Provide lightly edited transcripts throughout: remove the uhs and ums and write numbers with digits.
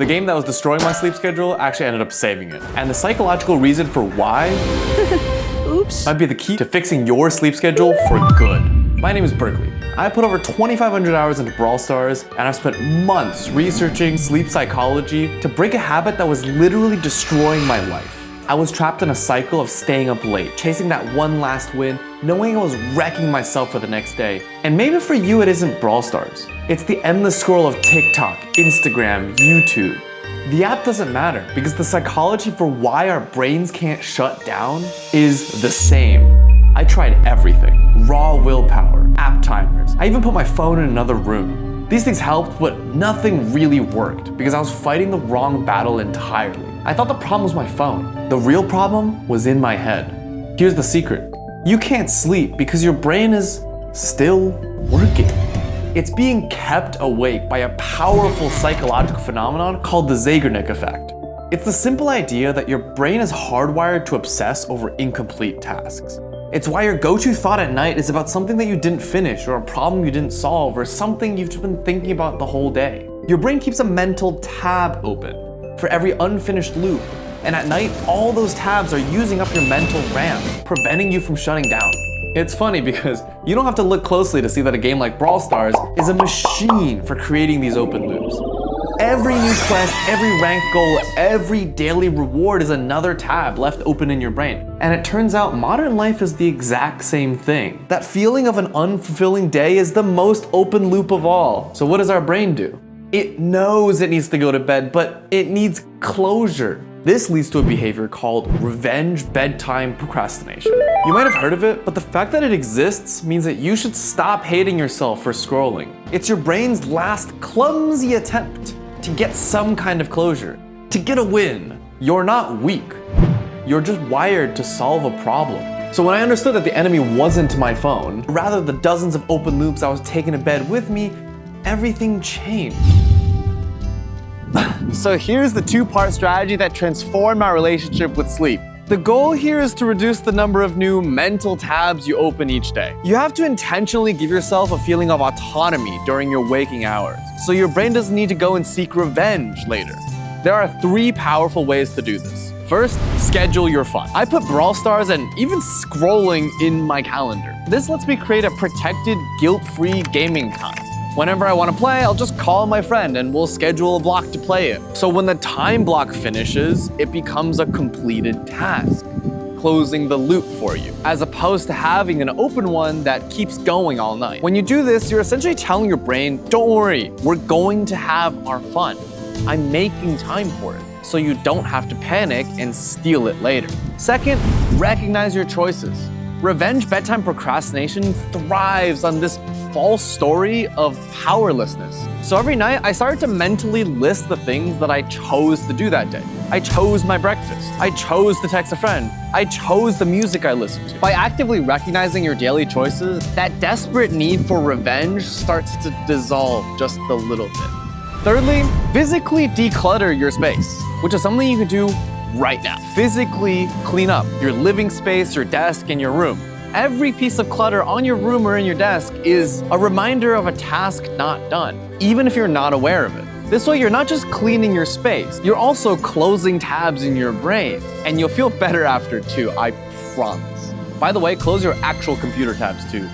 The game that was destroying my sleep schedule actually ended up saving it. And the psychological reason for why Oops. might be the key to fixing your sleep schedule for good. My name is Berkeley. I put over 2,500 hours into Brawl Stars, and I've spent months researching sleep psychology to break a habit that was literally destroying my life. I was trapped in a cycle of staying up late, chasing that one last win, knowing I was wrecking myself for the next day. And maybe for you it isn't Brawl Stars. It's the endless scroll of TikTok, Instagram, YouTube. The app doesn't matter because the psychology for why our brains can't shut down is the same. I tried everything. Raw willpower, app timers. I even put my phone in another room. These things helped, but nothing really worked because I was fighting the wrong battle entirely. I thought the problem was my phone. The real problem was in my head. Here's the secret. You can't sleep because your brain is still working. It's being kept awake by a powerful psychological phenomenon called the Zeigarnik effect. It's the simple idea that your brain is hardwired to obsess over incomplete tasks. It's why your go-to thought at night is about something that you didn't finish, or a problem you didn't solve, or something you've just been thinking about the whole day. Your brain keeps a mental tab open for every unfinished loop. And at night, all those tabs are using up your mental RAM, preventing you from shutting down. It's funny because you don't have to look closely to see that a game like Brawl Stars is a machine for creating these open loops. Every new quest, every rank goal, every daily reward is another tab left open in your brain. And it turns out modern life is the exact same thing. That feeling of an unfulfilling day is the most open loop of all. So what does our brain do? It knows it needs to go to bed, but it needs closure. This leads to a behavior called revenge bedtime procrastination. You might have heard of it, but the fact that it exists means that you should stop hating yourself for scrolling. It's your brain's last clumsy attempt to get some kind of closure, to get a win. You're not weak. You're just wired to solve a problem. So when I understood that the enemy wasn't my phone, rather the dozens of open loops I was taking to bed with me, everything changed. So here's the two-part strategy that transformed my relationship with sleep. The goal here is to reduce the number of new mental tabs you open each day. You have to intentionally give yourself a feeling of autonomy during your waking hours, so your brain doesn't need to go and seek revenge later. There are 3 powerful ways to do this. First, schedule your fun. I put Brawl Stars and even scrolling in my calendar. This lets me create a protected, guilt-free gaming time. Whenever I want to play, I'll just call my friend and we'll schedule a block to play it. So when the time block finishes, it becomes a completed task, closing the loop for you, as opposed to having an open one that keeps going all night. When you do this, you're essentially telling your brain, don't worry, we're going to have our fun. I'm making time for it, so you don't have to panic and steal it later. Second, recognize your choices. Revenge bedtime procrastination thrives on this false story of powerlessness. So every night, I started to mentally list the things that I chose to do that day. I chose my breakfast. I chose to text a friend. I chose the music I listened to. By actively recognizing your daily choices, that desperate need for revenge starts to dissolve just a little bit. Thirdly, physically declutter your space, which is something you can do right now. Physically clean up your living space, your desk, and your room. Every piece of clutter on your room or in your desk is a reminder of a task not done, even if you're not aware of it. This way, you're not just cleaning your space, you're also closing tabs in your brain, and you'll feel better after too, I promise. By the way, close your actual computer tabs too.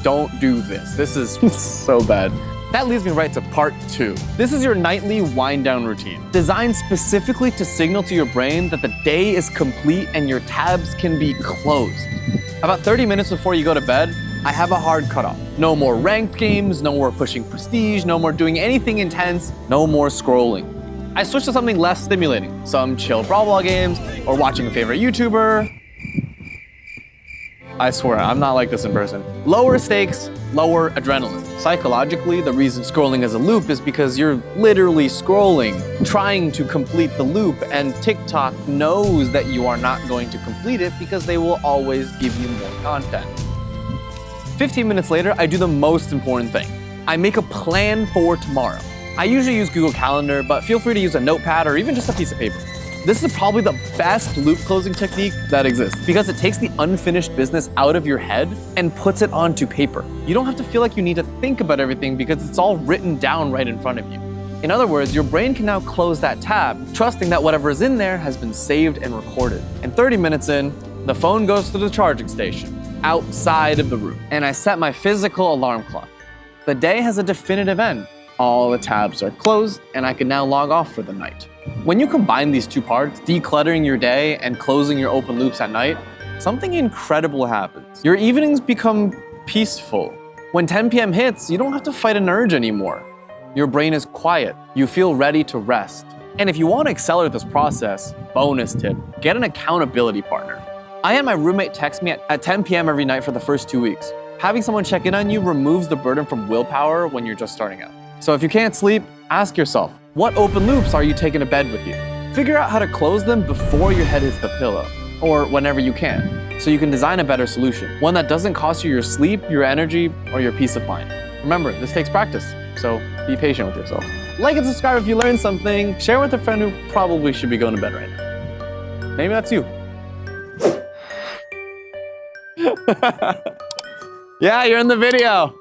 Don't do this. This is so bad. That leads me right to part 2. This is your nightly wind-down routine, designed specifically to signal to your brain that the day is complete and your tabs can be closed. About 30 minutes before you go to bed, I have a hard cutoff. No more ranked games, no more pushing prestige, no more doing anything intense, no more scrolling. I switch to something less stimulating, some chill Brawl games, or watching a favorite YouTuber. I swear, I'm not like this in person. Lower stakes, lower adrenaline. Psychologically, the reason scrolling is a loop is because you're literally scrolling, trying to complete the loop, and TikTok knows that you are not going to complete it because they will always give you more content. 15 minutes later, I do the most important thing. I make a plan for tomorrow. I usually use Google Calendar, but feel free to use a notepad or even just a piece of paper. This is probably the best loop closing technique that exists because it takes the unfinished business out of your head and puts it onto paper. You don't have to feel like you need to think about everything because it's all written down right in front of you. In other words, your brain can now close that tab, trusting that whatever is in there has been saved and recorded. And 30 minutes in, the phone goes to the charging station, outside of the room, and I set my physical alarm clock. The day has a definitive end. All the tabs are closed, and I can now log off for the night. When you combine these two parts, decluttering your day and closing your open loops at night, something incredible happens. Your evenings become peaceful. When 10 p.m. hits, you don't have to fight an urge anymore. Your brain is quiet. You feel ready to rest. And if you want to accelerate this process, bonus tip, get an accountability partner. I had my roommate text me at 10 p.m. every night for the first 2 weeks. Having someone check in on you removes the burden from willpower when you're just starting out. So if you can't sleep, ask yourself, what open loops are you taking to bed with you? Figure out how to close them before your head hits the pillow, or whenever you can, so you can design a better solution, one that doesn't cost you your sleep, your energy, or your peace of mind. Remember, this takes practice, so be patient with yourself. Like and subscribe if you learned something. Share with a friend who probably should be going to bed right now. Maybe that's you. Yeah, you're in the video.